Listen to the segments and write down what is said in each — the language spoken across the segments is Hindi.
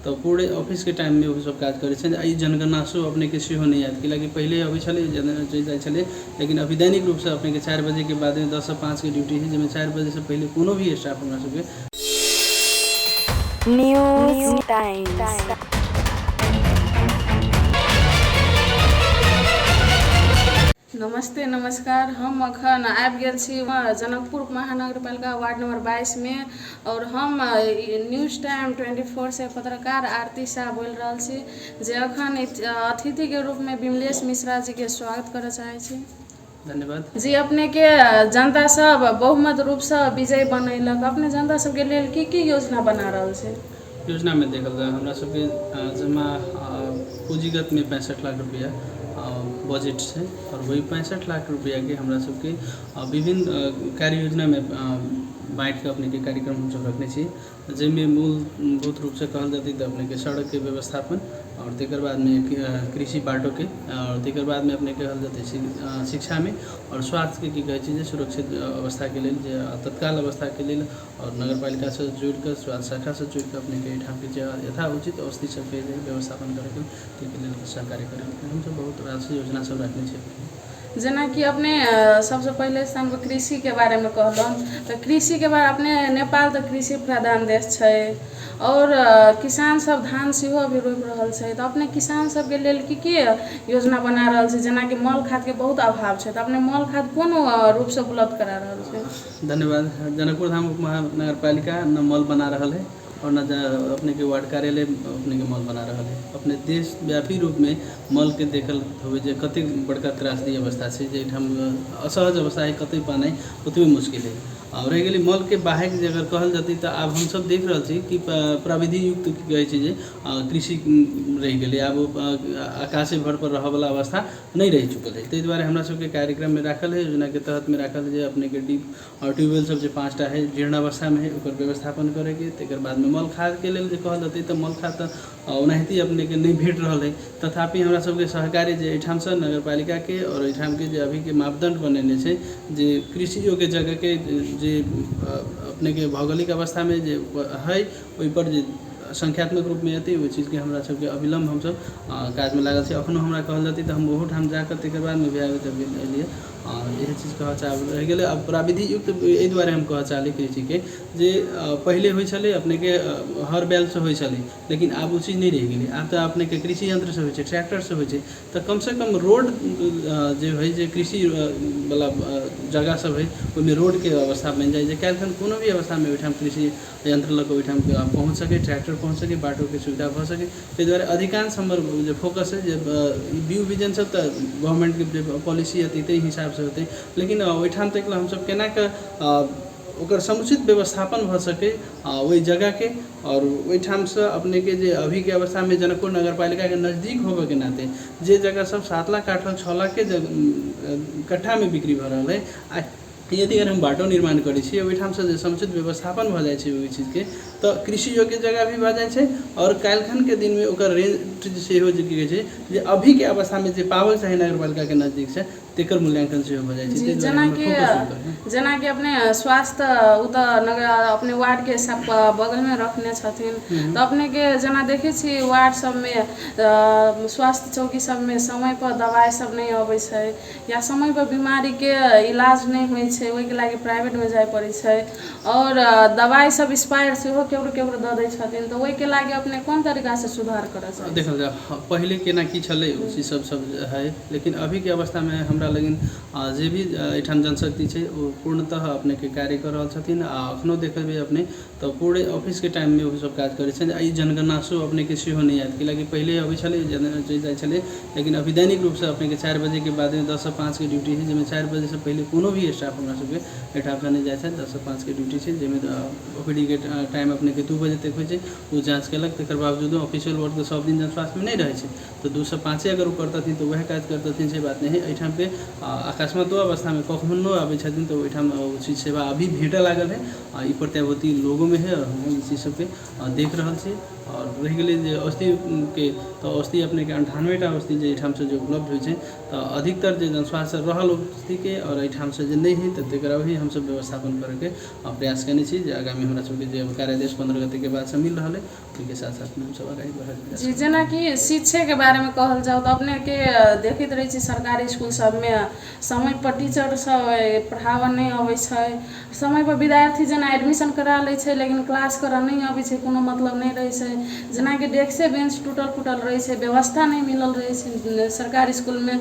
तो पूरे ऑफिस के टाइम में वो सब काज करे छन। ई जनगणना से अपने के सेहो नहीं याद कि पहले अबै छलै जाइ छलै, लेकिन अभी दैनिक रूप से अपने के 4 बजे के बाद में 10 से 5 के ड्यूटी है, जिसमें 4 बजे से पहले कोनो भी स्टाफ हमरा सबके न्यूज टाइम्स। नमस्ते नमस्कार। हम अखन आबि गेल छी जनकपुर महानगरपालिका वार्ड नंबर 22 में, और हम न्यूज टाइम 24 से पत्रकार आरती शाह बोल रहा छी, जे अखन अतिथि के रूप में विमलेश मिश्रा जी के स्वागत करना चाहे छी। धन्यवाद जी। अपने के जनता सब बहुमत रूप से विजय बनैलक, अपने जनता सब के लेल की योजना बना रहा है? योजना में देखल जाए हमरा सबके जमा पूंजीगत में 65 लाख रुपया बजट है, और वही 65 लाख रुपया के हमरा सबके विभिन्न कार्य योजना में बाँट के अपने के कार्यक्रम हम सब रखने छी, जिसमें मूलभूत रूप से कहल जाती तो अपने के सड़क के व्यवस्थापन, और तेकर बाद में कृषि बाटो के, और तेकर बाद में अपने कहल जाते शिक्षा में, और स्वास्थ्य के कहे छी सुरक्षित अवस्था के लिए तत्काल अवस्था के लिए, और नगरपालिका से जोड़ कर स्वास्थ्य शाखा से जोड़ कर अपने के ठाम के यथा उचित औषधि सबके व्यवस्थापन करके सहकार्य करें। हम सब बहुत राशि योजना सब रखने छी। जना कि अपने सबसे पहले स्थान पर कृषि के बारे में कहलन, तो कृषि के बारे अपने नेपाल तो कृषि प्रधान देश है, और किसान सब धान सेहो अभी रोप रहल छै, तो अपने किसान सब के लेल की योजना बना रहल छै? जना कि मल खाद के बहुत अभाव है, तो अपने मल खाद कोन रूप से उपलब्ध करा रहल छै? धन्यवाद। जनकपुर धाम उप महानगरपालिका न मल बना रहा है, और न अपने के वार्ड कार्यालय अपने के मल बना रहा है। अपने देशव्यापी रूप में मल के देखल हो कत बड़का त्रासदी अवस्था है, जे हम असहज अवस्था है, कतई पाना उतबे मुश्किल है। और रह गई मल के बाहे के अगर कहल जाती तो अब हम सब देख रहा छी कि प्राविधि युक्त कहे जे कृषि रह गई, अब आकाशे भर पर रह वाला अवस्था नहीं रह चुकल है। ताहि द्वारे हमरा सबके कार्यक्रम में राखल है, योजना के तहत में राखल है अपने के डीप और ट्यूबवेल सब जो 5टा है जीर्ण अवस्था में है, ओकर व्यवस्थापन करे के। तेकर बाद में मल खाद के लिए कहल जाती तो मल खाद तो ओनाहिते अपने के नहीं भेट रहा है, तथापि हमरा सबके सहकारी जे एठाम से नगरपालिका के और एठाम के जे अभी के मापदंड बनेने छै, जे कृषि योग्य जगह के जे अपने के भौगोलिक अवस्था में जे है ओहि पर जे संख्यात्मक रूप में अति वो चीज़ के हमरा सबके अविलंब हम सब काज में लागल छै। अखनो हमरा कहल जाती तो हम बहुत ठाम जाकर तेकर बाद में लिए यह चीज़ कह चाह रह गए। अब प्राविधि युक्त एहि दुआरे हम कह चाहली कृषि के जे पहले होइ छलै अपने के हर बैल से होइ छलै, लेकिन आब वो चीज़ नहीं रह गई। आब तो अपने के कृषि यंत्र से होइ छै, ट्रैक्टर से होइ छै, तो कम से कम रोड जो है जे कृषि वाला जगह सब है उसमें रोड के अवस्था बन जाए, जे कैलखन कोनो भी अवस्था में ओहिठाम कृषि यंत्र लग ओहिठाम पहुँच सके, ट्रैक्टर पहुँच सके, बाटो के सुविधा भ सके। ताहि दुआरे अधिकांश हमर जो फोकस है जे बीउ विजन सब तो गवर्नमेंट के पॉलिसी है ताहि हिसाब से होते, लेकिन ओहिठाम तक हम सब केना के ओकर समुचित व्यवस्थापन भ सके वही जगह के, और ओहिठाम से अपने के जे अभी के अवस्था में जनकपुर नगरपालिका के नज़दीक होबे के नाते जे जगह सब 7 लाख 8 लाख 6 लाख के कट्ठा में बिक्री भ रहा है, यदि अगर हम बाटो निर्माण करै छी ओहिठाम से समुचित व्यवस्थापन भ जाए ओहि चीज़ के, तो कृषि योग्य जगह भी भ जाए, और काल्खन के दिन में ओकर रेंट सेहो जे की छै जे अभी के अवस्था में जे पावल चाहे नगरपालिका के नज़दीक से तेकर मूल्यांकन से हो जाए छै। जना कि अपने स्वास्थ्य उत नगर अपने वार्ड के सब बगल में रखने छथिन, तो अपने के जना देखे छी वार्ड सब में स्वास्थ्य चौकी सब में समय पर दवाई सब नहीं अबै छै, या समय पर बीमारी के इलाज नहीं होइ छै, ओहि के लागि प्राइवेट में जाय पड़ै छै, और दवाई सब एक्सपायर सेहो केकरो द दै छथिन, तो ओहि के लागि अपने कोन तरीका से सुधार करऽ चाहै? देखल जाए पहले केना की छलै ओ चीज सब है, लेकिन अभी के अवस्था में हमरा लेकिन जे भी एठाम जनशक्ति है वो पूर्णतः अपने के कार्य कर रहा छथिन। अखनो देखबे अपने तो पूरे ऑफिस के टाइम में वो सब काज करे छथिन। ई जनगणना से अपने के सेहो नहीं याद कि पहले अबै छलै जाइ छलै, लेकिन अभी दैनिक रूप से अपने के 4 बजे के बाद में 10 से 5 के ड्यूटी है, जिसमें 4 बजे से पहले कोनो भी स्टाफ हमरा सबके एठाम से नहीं जाए छै। 10 से 5 के ड्यूटी है, जिसमें ओपीडी के टाइम अपने के 2 बजे तक हो वो जाँच कलक, तकर बावजूदो ऑफिशियल वर्क तो सब दिन जनस्वास्थ्य में नहीं रहे छै, तो 2 से 5 अगर वो करतथिन तो वह काज करतथिन, से बात नहीं है। एठाम पे अकस्मात अवस्था में कखनो आबै छथिन तो ओहिठाम चीज सेवा अभी भेटे लागल है, ई प्रत्याभूति लोगों में है, और हम इस चीज सबके देख रहा छी। और रहि गेलै जे औषधि के तो औषधि अपने के 98टा औषधि जे एहिठाम से जे उपलब्ध होइ छै तो अधिकतर जे जनस्वास्थ्य रहल औषधि के और एहिठाम से जे नहीं है तो तेकरा भी हम सब व्यवस्थापन करे के प्रयास केने छी जे आगामी हमरा सबके जे कार्यादेश 15 गते के बाद से मिल रहा है ओहि के साथ साथ में हम सब आगे बढ़ल जी जेना कि शिक्षे के बारे में कहल जाओ तो अपने के देखैत रहे छी सरकारी स्कूल सब में समय पर टीचर सब पढ़ावा नहीं अबै छै, समय पर विद्यार्थी जेना एडमिशन करा लै छै लेकिन क्लास करऽ नहीं अबै छै, कोनो मतलब नहीं रहे छै, जेना कि डेस्क बेंच टूटल फूटल रहे छै, व्यवस्था नहीं मिलल रहे छै सरकारी स्कूल में।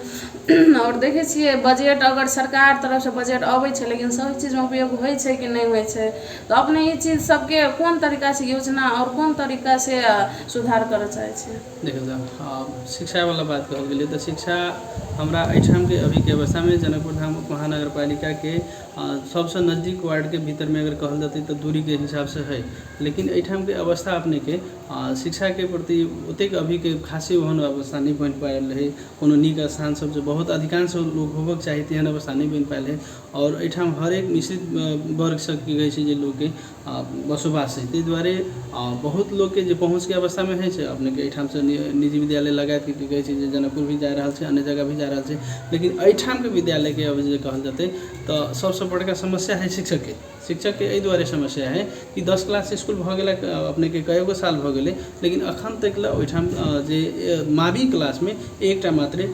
और देखे छियै बजट अगर सरकार तरफ से बजट अबै छै लेकिन सब चीज में उपयोग होइ छै कि नहीं होइ छै, तो अपने ये चीज सबके कोन तरीका से योजना और कोन तरीका से सुधार करऽ चाहे छै? देखल जाओ शिक्षा वाला बात कहल गेलै तो शिक्षा हमरा एहिठाम के अभी के अवस्था में जनकपुर धाम महानगर पालिका के सबसे नज़दीक वार्ड के भीतर में अगर कहल जाते तो दूरी के हिसाब से है, लेकिन एहिठाम के अवस्था अपने के शिक्षा के प्रति ओतेक अभी के खासी ओहन अवस्था नहीं बन पायल है, कोनो नीक स्थान सब जो बहुत अधिकांश लोग होबक चाही तेहन अवस्था नहीं बन पायल है। और एहिठाम हरेक मिश्रित वर्ग से की कहै छै जे लोग के बसोबास है, ताहि दुआरे बहुत लोग के जे पहुँच के अवस्था में है अपने के एहिठाम से निजी विद्यालय लगायत की कहै छै जे जनकपुर भी जा रहा है, अन्य जगह भी जा रहा है, लेकिन एहिठाम के विद्यालय के अब जे कहल जाते तो सबसे बड़का समस्या है शिक्षक के एहि दुआरे समस्या है कि 10 क्लास स्कूल भ गेला अपने के कएगो साल भ गेलै लेकिन अखन तक ला ओहिठाम जे मावी क्लास में एकटा मात्र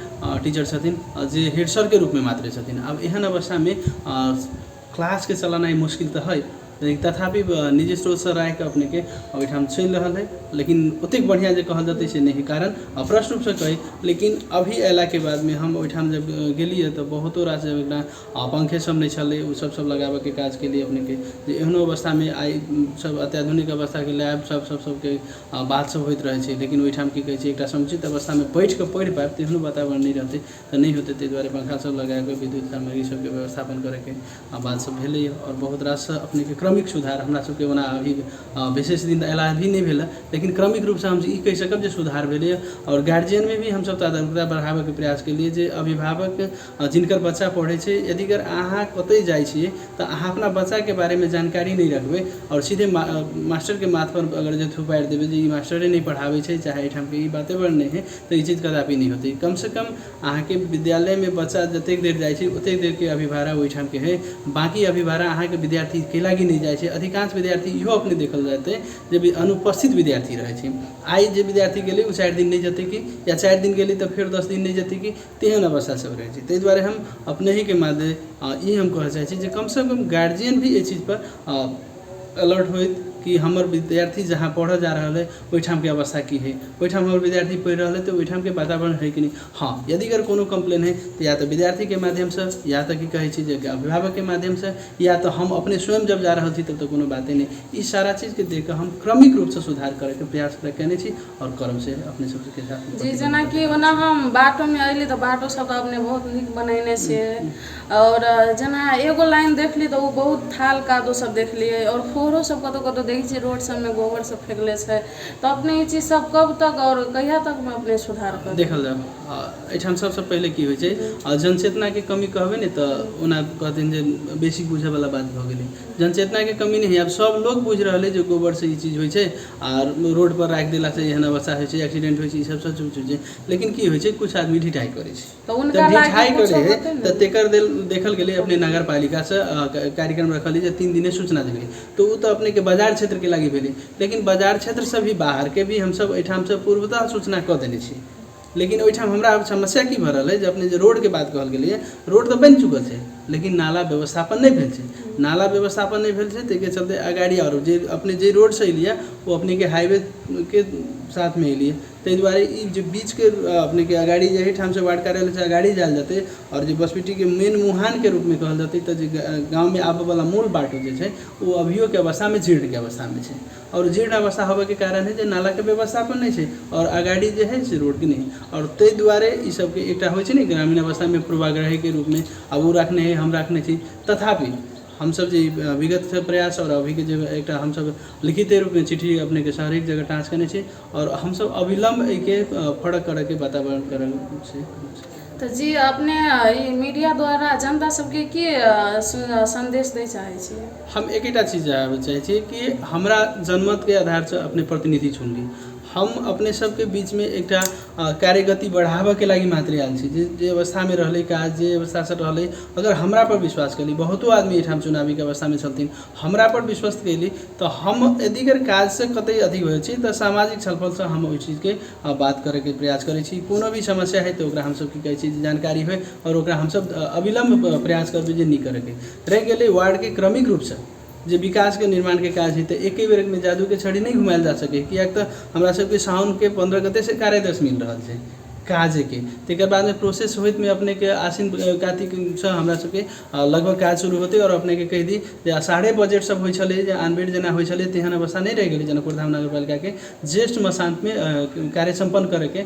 टीचर छथिन जे हेड सर के रूप में मात्र छथिन। अब एहन अवस्था में क्लास के चलाना मुश्किल तो है, लेकिन तथापि निजी स्रोत से राय के अपने के ओहिठाम चल रहा है, लेकिन ओतेक बढ़िया जे कहल जाते से नहीं कारण अप्रश्न रूप से कहे, लेकिन अभी अयला के बाद में हम ओहिठाम जब गेलिए तो बहुतो रास पंखे सब नहीं चले उ सब लगाबे के काज के लिए अपने के जे एहनो अवस्था में आई सब अत्याधुनिक अवस्था के लैब सबके बात सब होइत रहे छै, लेकिन ओहिठाम की कहै छै एकटा समुचित अवस्था में बैठ के पढ़ पाए तेहनो वातावरण नहीं रहते तो नहीं होते, ताहि दुआरे पंखा सब लगा के विद्युत सामग्री सबके व्यवस्थापन करे के बात सब भेलै और बहुत रास अपने के क्रमिक सुधार हमरा सबके ओना अभी विशेष दिन अयला भी नहीं भेल, लेकिन क्रमिक रूप से हम ई कहि सकब जे सुधार भेलै। और गार्जियन में भी हम सब जागरूकता बढ़ाबे के प्रयास के लिए जे अभिभावक जिनकर बच्चा पढ़े छै यदि अगर अहाँ कतई जाइ छियै तो अहाँ अपना बच्चा के बारे में जानकारी नहीं रखबै और सीधे मास्टर के माथ पर अगर जे थुपारि देबै जे ई मास्टरे नहीं पढ़ाबै छै चाहे एहिठाम के ई वातावरण नहीं है तो ई चीज कदापि नहीं होते। कम से कम अहाँ के विद्यालय में बच्चा जतेक देर जाइ छै ओतेक देर के अभिभारा ओहिठाम के है, बाकी अभिभारा अहाँ के विद्यार्थी के लागी नहीं जाइ छै। अधिकांश विद्यार्थी इहो अपने देखल जाते जब अनुपस्थित विद्यार्थी रहे छै, आई जे विद्यार्थी गेलै उ 4 दिन नहीं जते कि या 4 दिन गेलै तो फिर 10 दिन नहीं जते कि तेहन अवस्था सब रहे छै। ताहि दुआरे हम अपने ही के माध्यम ई हम कह चाहे छी जे कम से कम गार्जियन भी ये चीज पर अलर्ट होइत कि हमर विद्यार्थी जहाँ पढ़ जा रहा है ओहिठाम के अवस्था की है, ओहिठाम हमर विद्यार्थी पढ़ रहा है तो ओहिठाम के वातावरण है कि नहीं। हाँ यदि अगर कोनो कंप्लेन है तो या तो विद्यार्थी के माध्यम से या तो कि कहे छी जे अभिभावक के माध्यम से या तो हम अपने स्वयं जब जा रहा थी तब तो कोनो बातें नहीं, ई सारा चीज के देख हम क्रमिक रूप से सुधार करे के प्रयास केने छी और कर्म से अपने सबके साथ जी जेना कि ओना हम बाटो में अइली तो बाटो सब अपने बहुत नीक बनैने छियै और जेना एगो लाइन देखली तो वो बहुत थाल कादो सब देखलिए और फोरो सब कतौ देखै छियै रोड सब में गोबर सब फेंकले छै, तो अपने ये चीज सब कब तक और कहिया तक में अपने सुधार कर देखल जाओ एहिठाम सबसे पहले की होइ छै जनचेतना के कमी कहबे ने तो ओना कहथिन जे बेसी बुझे वाला बात भ गेलै, जनचेतना के कमी नहीं है। अब सब लोग बुझ रहे जे गोबर से ई चीज होइ छै और रोड पर राख देला से एहन अवस्था होइ छै एक्सीडेंट होइ छै ई सब सच होइ छै, लेकिन की होइ छै कुछ आदमी ढिठाई करे छै तो उनका ढिठाई करे त तेकर देखल गेलै अपने नगर पालिका से कार्यक्रम रखल जे 3 दिने सूचना देबै तो उ तो अपने के बाजार क्षेत्र के लागी भेलै, लेकिन बाजार क्षेत्र से भी बाहर के भी हम सब एहिठाम से पूर्वतः सूचना क देने छी, लेकिन ओहिठाम हमरा समस्या की भरल है जे अपने जे रोड के बात कहल गेलै रोड तो बन चुकल छै लेकिन नाला व्यवस्थापन नहीं भेल छै, नाला व्यवस्थापन नहीं भेल छै ताहि चलते अगाड़ी और जे अपने जे रोड से एलिए वो अपने के हाईवे के साथ में एलिए, ताहि दुआरे ई जे बीच के अपने के अगाड़ी जे ठाम से वार्ड कार्यालय से अगाड़ी जाल जाते और जे बसपिटी के मेन मुहान के रूप में कहल जाते तो जे गाँव में आबे वाला मूल बाटो जे छै वो अभियो के अवस्था में जीर्ण के अवस्था में छै और जीर्ण अवस्था होबे के कारण है जे नाला के व्यवस्थापन नहीं छै और अगाड़ी जे है से रोड के नहीं और ताहि दुआरे ई सब के एकटा होइ छै ने ग्रामीण अवस्था में पूर्वाग्रह के रूप में अब वो रखने है हम रखने छी, तथापि हम सब जे विगत से प्रयास और अभी के जो एक हम सब लिखित रूप में चिट्ठी अपने के शहर एक जगह टाँच करने छी और हम सब अविलंब के फड़क करे के वातावरण करे छै। तो जी अपने मीडिया द्वारा जनता सबके की संदेश दे चाहे छी? हम एक चीज चाहे छी कि हमरा जनमत के आधार से अपने प्रतिनिधि चुनली हम अपने सबके बीच में एक कार्यगति बढ़ावे के लागि मात्र आयल छी। जे अवस्था में रहले काज, जे अवस्था से रहले, अगर हमरा पर विश्वास कैली, बहुतो आदमी एठाम चुनावी के अवस्था में चलथिन, हमरा पर विश्वास कैली तो हम यदि काज से कतई अधिक हो छी तो सामाजिक छलफल से हम ओहि चीज के बात करे के प्रयास करे छी। कोनो भी समस्या है तो ओकरा हम सब की कहै छी जानकारी हो और ओकरा हम सब अविलंब प्रयास करबे जे नहीं करे के रह गेले। वार्ड के क्रमिक रूप से जे विकास के निर्माण के काज है तो एक बेर में जादू के छड़ी नहीं घुमायल जा सके, कियाक तो हमरा सबके साउन के 15 गते से कार्यदर्श मिल रहा है काज के। तकर बाद में प्रोसेस होइत में अपने के आसिन कार्तिक से हमरा सबके लगभग काज शुरू होते और अपने के कह दी जे साढ़े बजेट सब होइ छले, जे आनबेर जना होइ छले तेहन अवस्था नहीं रह गेलै। जनकपुर धाम नगरपालिका के ज्येष्ठ मसांत में कार्य संपन्न करे के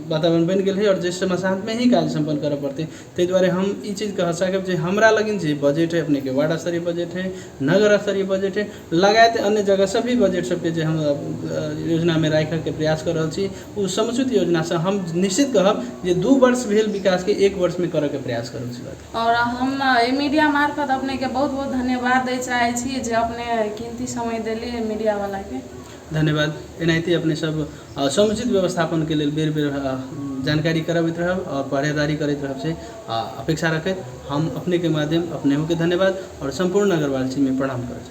वातावरण बन गेल है और ज्येष्ठ मसांत में ही कार्य संपन्न करे पड़ते। ते द्वारे हम ई चीज कह सकब जे हमरा लगिन जे बजट है अपने के वार्ड स्तरीय बजट है, नगर स्तरीय बजट है, लगायत अन्य जगह सभी बजट सबके जे हम योजना में राखे के प्रयास कर रहल छी, उ समुचित योजना से हम निश्चित कहब जे 2 वर्ष भेल विकास के 1 वर्ष में करे के प्रयास करब छी। और हम मीडिया मार्फत अपने के बहुत बहुत धन्यवाद दे चाहे छी जे अपने कीमती समय देली मीडिया वाला के। धन्यवाद। एनाहिते अपने सब समुचित व्यवस्थापन के लिए बेर बेर जानकारी कराबैत रहब और पहरेदारी करैत रहब से अपेक्षा रखैत हम अपने के माध्यम अपने के धन्यवाद और संपूर्ण नगरवासी में प्रणाम करब।